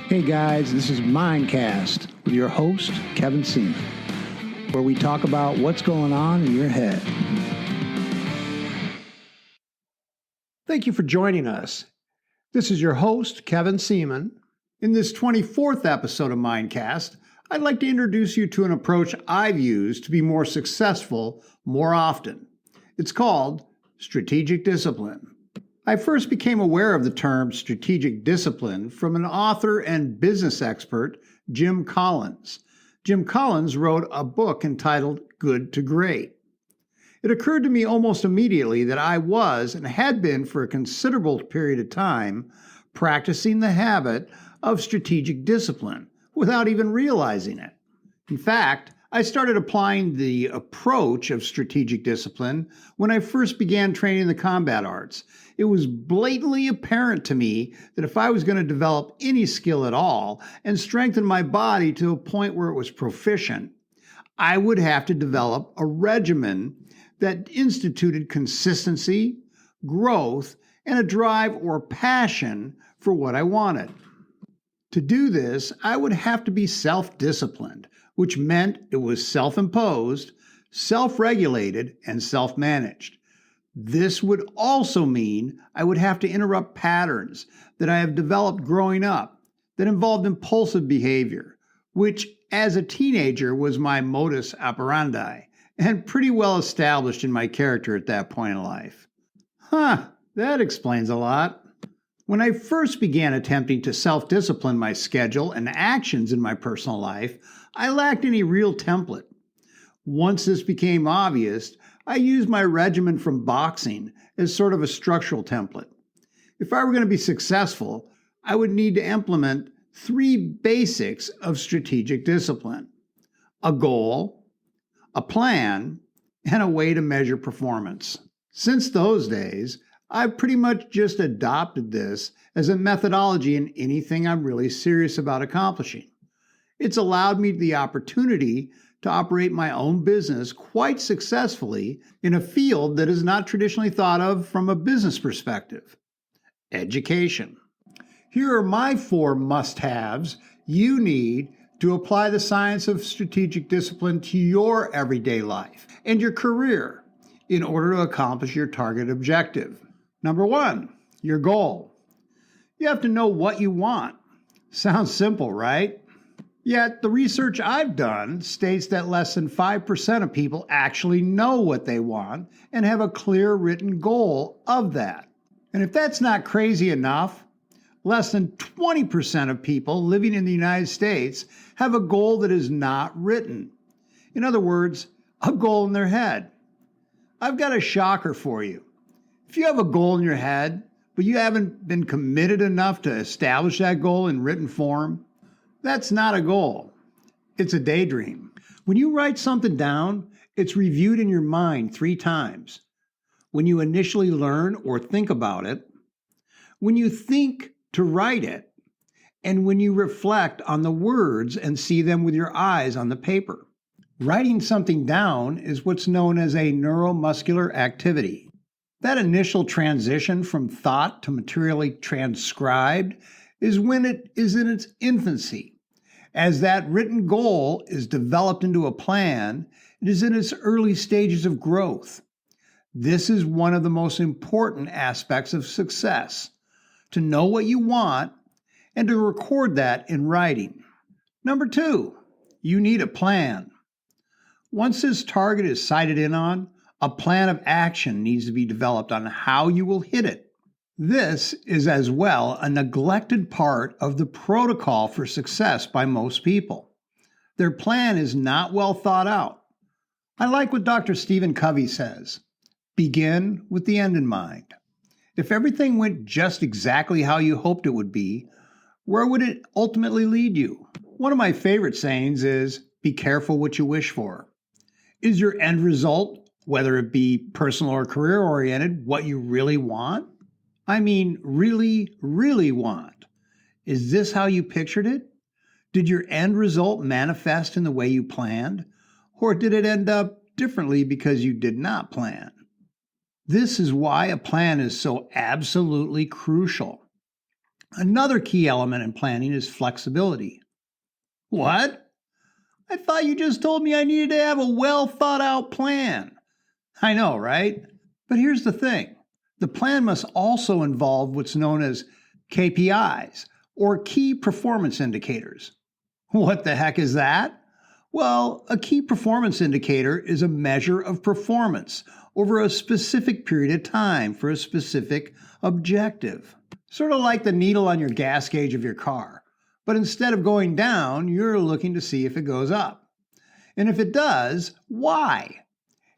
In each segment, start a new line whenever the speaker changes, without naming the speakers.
Hey guys, this is Mindcast with your host, Kevin Seaman, where we talk about what's going on in your head. Thank you for joining us. This is your host, Kevin Seaman. In this 24th episode of Mindcast, I'd like to introduce you to an approach I've used to be more successful more often. It's called strategic discipline. I first became aware of the term strategic discipline from an author and business expert, Jim Collins. Jim Collins wrote a book entitled Good to Great. It occurred to me almost immediately that I was, and had been for a considerable period of time, practicing the habit of strategic discipline without even realizing it. In fact, I started applying the approach of strategic discipline when I first began training the combat arts. It was blatantly apparent to me that if I was going to develop any skill at all and strengthen my body to a point where it was proficient, I would have to develop a regimen that instituted consistency, growth, and a drive or passion for what I wanted. To do this, I would have to be self-disciplined, which meant it was self-imposed, self-regulated, and self-managed. This would also mean I would have to interrupt patterns that I have developed growing up that involved impulsive behavior, which as a teenager was my modus operandi and pretty well established in my character at that point in life. That explains a lot. When I first began attempting to self-discipline my schedule and actions in my personal life, I lacked any real template. Once this became obvious, I used my regimen from boxing as sort of a structural template. If I were going to be successful, I would need to implement 3 basics of strategic discipline: a goal, a plan, and a way to measure performance. Since those days, I've pretty much just adopted this as a methodology in anything I'm really serious about accomplishing. It's allowed me the opportunity to operate my own business quite successfully in a field that is not traditionally thought of from a business perspective: education. Here are my 4 must-haves you need to apply the science of strategic discipline to your everyday life and your career in order to accomplish your target objective. Number 1, your goal. You have to know what you want. Sounds simple, right? Yet, the research I've done states that less than 5% of people actually know what they want and have a clear written goal of that. And if that's not crazy enough, less than 20% of people living in the United States have a goal that is not written. In other words, a goal in their head. I've got a shocker for you. If you have a goal in your head, but you haven't been committed enough to establish that goal in written form, that's not a goal. It's a daydream. When you write something down, it's reviewed in your mind 3 times. When you initially learn or think about it, when you think to write it, and when you reflect on the words and see them with your eyes on the paper. Writing something down is what's known as a neuromuscular activity. That initial transition from thought to materially transcribed is when it is in its infancy. As that written goal is developed into a plan, it is in its early stages of growth. This is one of the most important aspects of success: to know what you want and to record that in writing. Number 2, you need a plan. Once this target is sighted in on, a plan of action needs to be developed on how you will hit it. This is as well a neglected part of the protocol for success by most people. Their plan is not well thought out. I like what Dr. Stephen Covey says: begin with the end in mind. If everything went just exactly how you hoped it would be, where would it ultimately lead you? One of my favorite sayings is, be careful what you wish for. Is your end result, whether it be personal or career-oriented, what you really want? I mean, really, really want. Is this how you pictured it? Did your end result manifest in the way you planned? Or did it end up differently because you did not plan? This is why a plan is so absolutely crucial. Another key element in planning is flexibility. What? I thought you just told me I needed to have a well thought out plan. I know, right? But here's the thing. The plan must also involve what's known as KPIs, or key performance indicators. What the heck is that? Well, a key performance indicator is a measure of performance over a specific period of time for a specific objective. Sort of like the needle on your gas gauge of your car. But instead of going down, you're looking to see if it goes up. And if it does, why?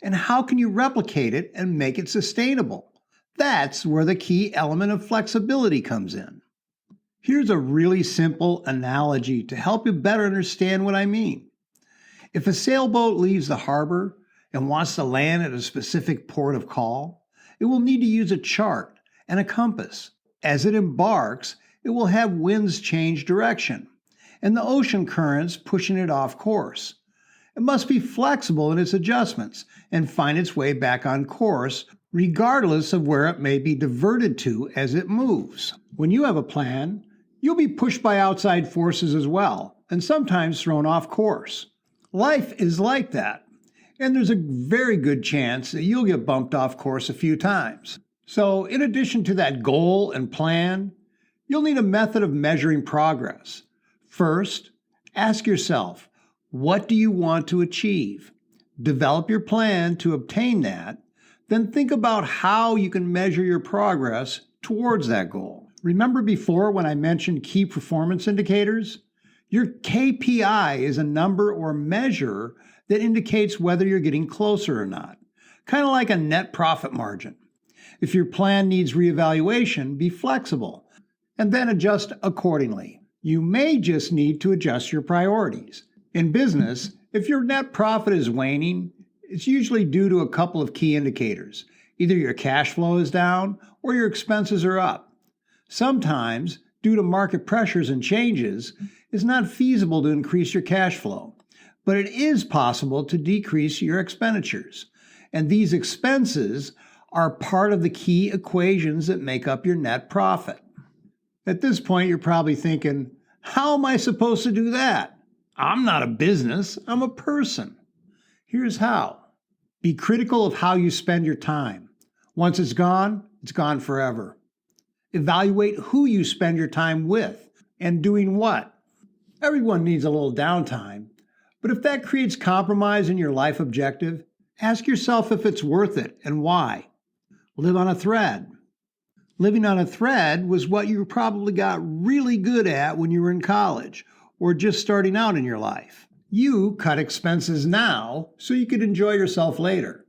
And how can you replicate it and make it sustainable? That's where the key element of flexibility comes in. Here's a really simple analogy to help you better understand what I mean. If a sailboat leaves the harbor and wants to land at a specific port of call, it will need to use a chart and a compass. As it embarks, it will have winds change direction and the ocean currents pushing it off course. It must be flexible in its adjustments and find its way back on course, regardless of where it may be diverted to as it moves. When you have a plan, you'll be pushed by outside forces as well, and sometimes thrown off course. Life is like that, and there's a very good chance that you'll get bumped off course a few times. So, in addition to that goal and plan, you'll need a method of measuring progress. First, ask yourself, what do you want to achieve? Develop your plan to obtain that, then think about how you can measure your progress towards that goal. Remember before when I mentioned key performance indicators? Your KPI is a number or measure that indicates whether you're getting closer or not, kind of like a net profit margin. If your plan needs reevaluation, be flexible and then adjust accordingly. You may just need to adjust your priorities. In business, if your net profit is waning, it's usually due to a couple of key indicators. Either your cash flow is down or your expenses are up. Sometimes, due to market pressures and changes, it's not feasible to increase your cash flow, but it is possible to decrease your expenditures. And these expenses are part of the key equations that make up your net profit. At this point, you're probably thinking, how am I supposed to do that? I'm not a business, I'm a person. Here's how. Be critical of how you spend your time. Once it's gone forever. Evaluate who you spend your time with and doing what. Everyone needs a little downtime, but if that creates compromise in your life objective, ask yourself if it's worth it and why. Live on a thread. Living on a thread was what you probably got really good at when you were in college or just starting out in your life. You cut expenses now so you could enjoy yourself later.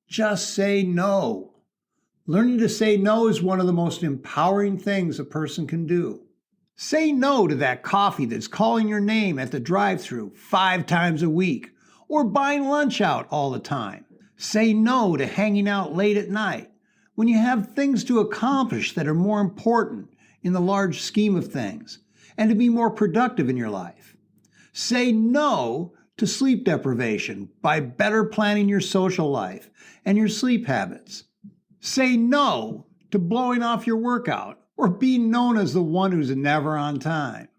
Just say no. Learning to say no is one of the most empowering things a person can do. Say no to that coffee that's calling your name at the drive-thru 5 times a week or buying lunch out all the time. Say no to hanging out late at night when you have things to accomplish that are more important in the large scheme of things and to be more productive in your life. Say no to sleep deprivation by better planning your social life and your sleep habits. Say no to blowing off your workout or being known as the one who's never on time.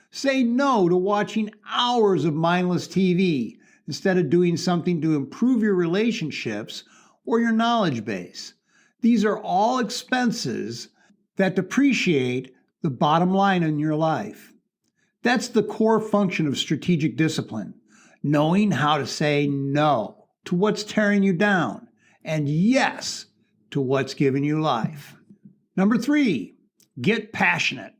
Say no to watching hours of mindless TV instead of doing something to improve your relationships or your knowledge base. These are all expenses that depreciate the bottom line in your life. That's the core function of strategic discipline, knowing how to say no to what's tearing you down and yes to what's giving you life. Number 3, get passionate.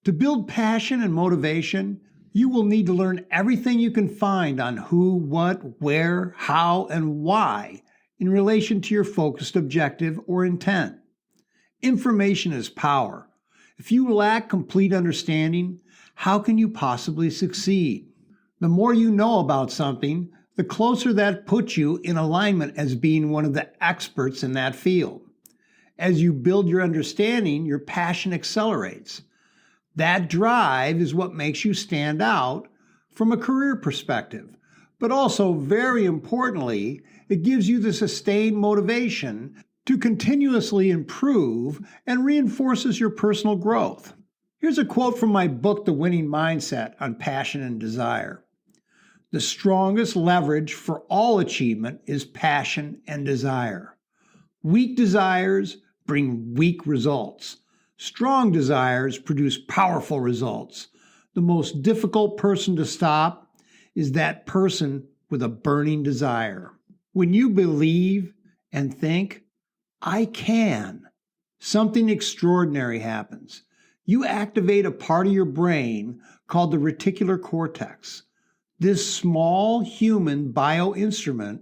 To build passion and motivation, you will need to learn everything you can find on who, what, where, how, and why in relation to your focused objective or intent. Information is power. If you lack complete understanding, how can you possibly succeed? The more you know about something, the closer that puts you in alignment as being one of the experts in that field. As you build your understanding, your passion accelerates. That drive is what makes you stand out from a career perspective, but also, very importantly, it gives you the sustained motivation to continuously improve and reinforces your personal growth. Here's a quote from my book, The Winning Mindset on Passion and Desire. The strongest leverage for all achievement is passion and desire. Weak desires bring weak results. Strong desires produce powerful results. The most difficult person to stop is that person with a burning desire. When you believe and think, I can, something extraordinary happens. You activate a part of your brain called the reticular cortex. This small human bioinstrument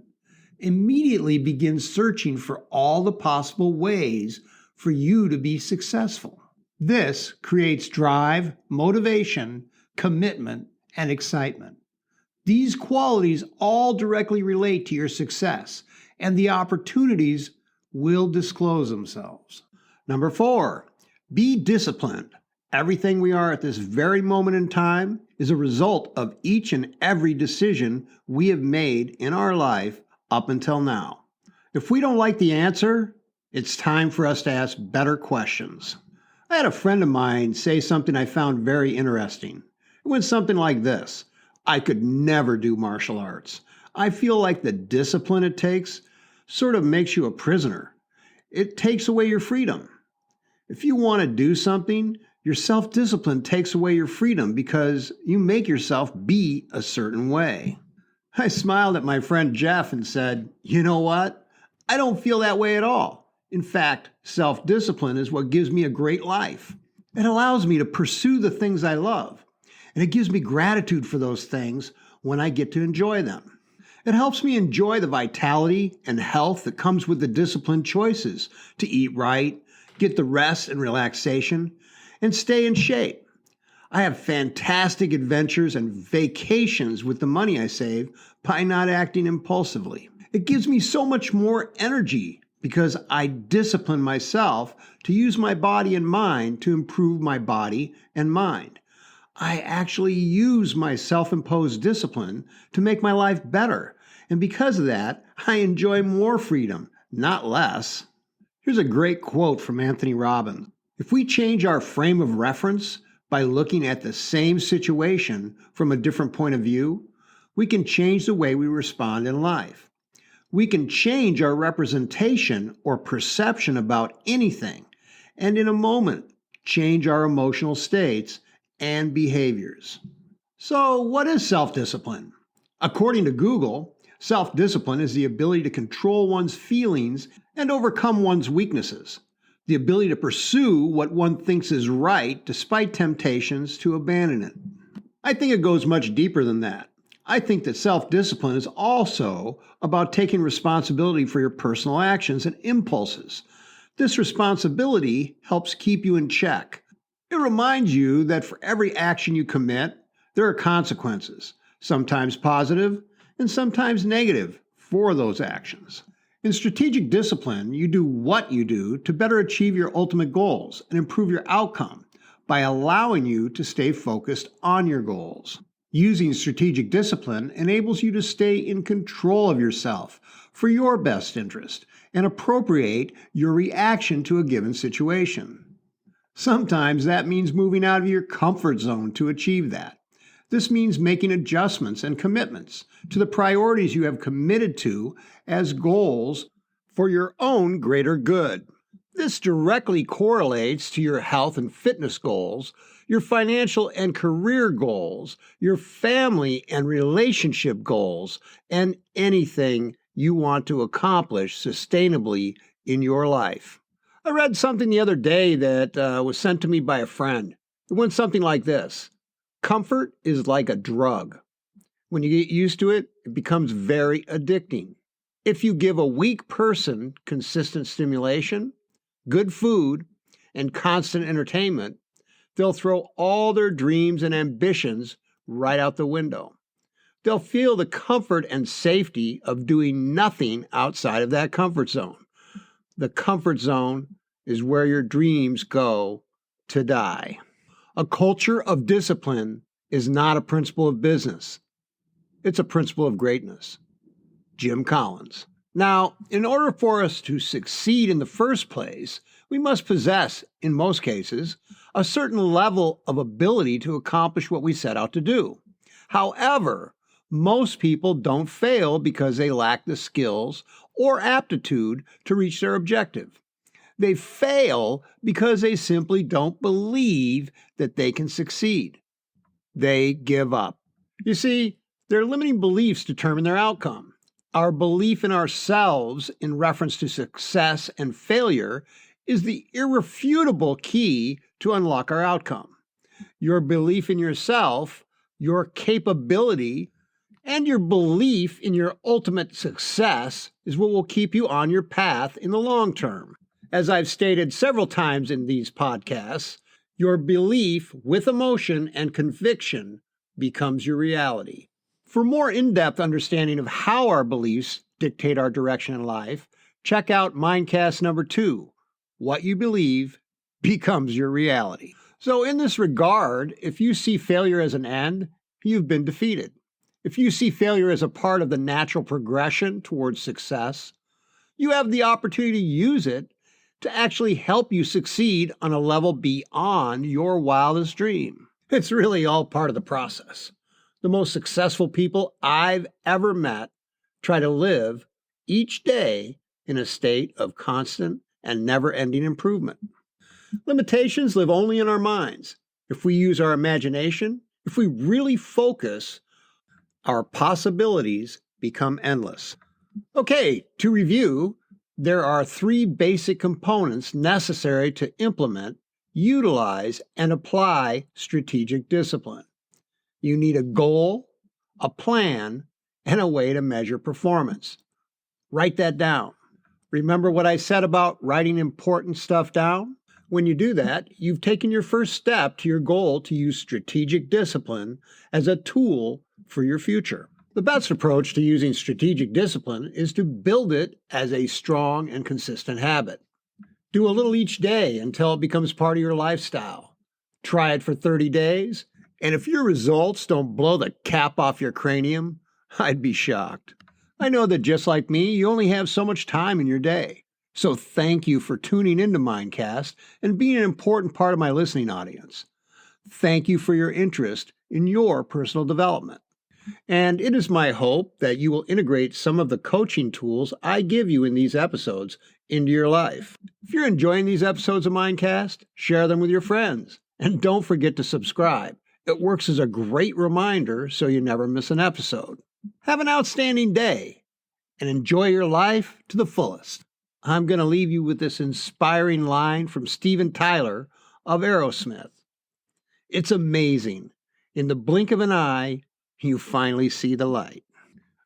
immediately begins searching for all the possible ways for you to be successful. This creates drive, motivation, commitment, and excitement. These qualities all directly relate to your success, and the opportunities will disclose themselves. Number 4, be disciplined. Everything we are at this very moment in time is a result of each and every decision we have made in our life up until now. If we don't like the answer, it's time for us to ask better questions. I had a friend of mine say something I found very interesting. It went something like this: I could never do martial arts. I feel like the discipline it takes sort of makes you a prisoner. It takes away your freedom. If you want to do something, your self-discipline takes away your freedom because you make yourself be a certain way. I smiled at my friend Jeff and said, you know what? I don't feel that way at all. In fact, self-discipline is what gives me a great life. It allows me to pursue the things I love, and it gives me gratitude for those things when I get to enjoy them. It helps me enjoy the vitality and health that comes with the disciplined choices to eat right, get the rest and relaxation, and stay in shape. I have fantastic adventures and vacations with the money I save by not acting impulsively. It gives me so much more energy because I discipline myself to use my body and mind to improve my body and mind. I actually use my self-imposed discipline to make my life better, and because of that, I enjoy more freedom, not less. Here's a great quote from Anthony Robbins. If we change our frame of reference by looking at the same situation from a different point of view, we can change the way we respond in life. We can change our representation or perception about anything, and in a moment, change our emotional states and behaviors. So, what is self-discipline? According to Google, self-discipline is the ability to control one's feelings and overcome one's weaknesses. The ability to pursue what one thinks is right despite temptations to abandon it. I think it goes much deeper than that. I think that self-discipline is also about taking responsibility for your personal actions and impulses. This responsibility helps keep you in check. It reminds you that for every action you commit, there are consequences, sometimes positive and sometimes negative, for those actions. In strategic discipline, you do what you do to better achieve your ultimate goals and improve your outcome by allowing you to stay focused on your goals. Using strategic discipline enables you to stay in control of yourself for your best interest and appropriate your reaction to a given situation. Sometimes that means moving out of your comfort zone to achieve that. This means making adjustments and commitments to the priorities you have committed to as goals for your own greater good. This directly correlates to your health and fitness goals, your financial and career goals, your family and relationship goals, and anything you want to accomplish sustainably in your life. I read something the other day that was sent to me by a friend. It went something like this: comfort is like a drug. When you get used to it, it becomes very addicting. If you give a weak person consistent stimulation, good food, and constant entertainment, they'll throw all their dreams and ambitions right out the window. They'll feel the comfort and safety of doing nothing outside of that comfort zone. The comfort zone is where your dreams go to die. A culture of discipline is not a principle of business. It's a principle of greatness. Jim Collins. Now, in order for us to succeed in the first place, We must possess, in most cases, a certain level of ability to accomplish what we set out to do. However, most people don't fail because they lack the skills or aptitude to reach their objective. They fail because they simply don't believe that they can succeed. They give up. You see, their limiting beliefs determine their outcome. Our belief in ourselves in reference to success and failure is the irrefutable key to unlock our outcome. Your belief in yourself, your capability, and your belief in your ultimate success is what will keep you on your path in the long term. As I've stated several times in these podcasts, your belief with emotion and conviction becomes your reality. For more in-depth understanding of how our beliefs dictate our direction in life, check out Mindcast number 2, What You Believe Becomes Your Reality. So in this regard, if you see failure as an end, you've been defeated. If you see failure as a part of the natural progression towards success, you have the opportunity to use it to actually help you succeed on a level beyond your wildest dream. It's really all part of the process. The most successful people I've ever met try to live each day in a state of constant and never-ending improvement. Limitations live only in our minds. If we use our imagination, if we really focus, our possibilities become endless. Okay, to review, there are 3 basic components necessary to implement, utilize, and apply strategic discipline. You need a goal, a plan, and a way to measure performance. Write that down. Remember what I said about writing important stuff down? When you do that, you've taken your first step to your goal to use strategic discipline as a tool for your future. The best approach to using strategic discipline is to build it as a strong and consistent habit. Do a little each day until it becomes part of your lifestyle. Try it for 30 days, and if your results don't blow the cap off your cranium, I'd be shocked. I know that just like me, you only have so much time in your day. So thank you for tuning into Mindcast and being an important part of my listening audience. Thank you for your interest in your personal development. And it is my hope that you will integrate some of the coaching tools I give you in these episodes into your life. If you're enjoying these episodes of Mindcast, share them with your friends. And don't forget to subscribe. It works as a great reminder so you never miss an episode. Have an outstanding day and enjoy your life to the fullest. I'm going to leave you with this inspiring line from Steven Tyler of Aerosmith. It's amazing. In the blink of an eye, you finally see the light.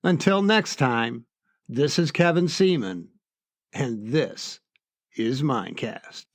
Until next time, this is Kevin Seaman, and this is Mindcast.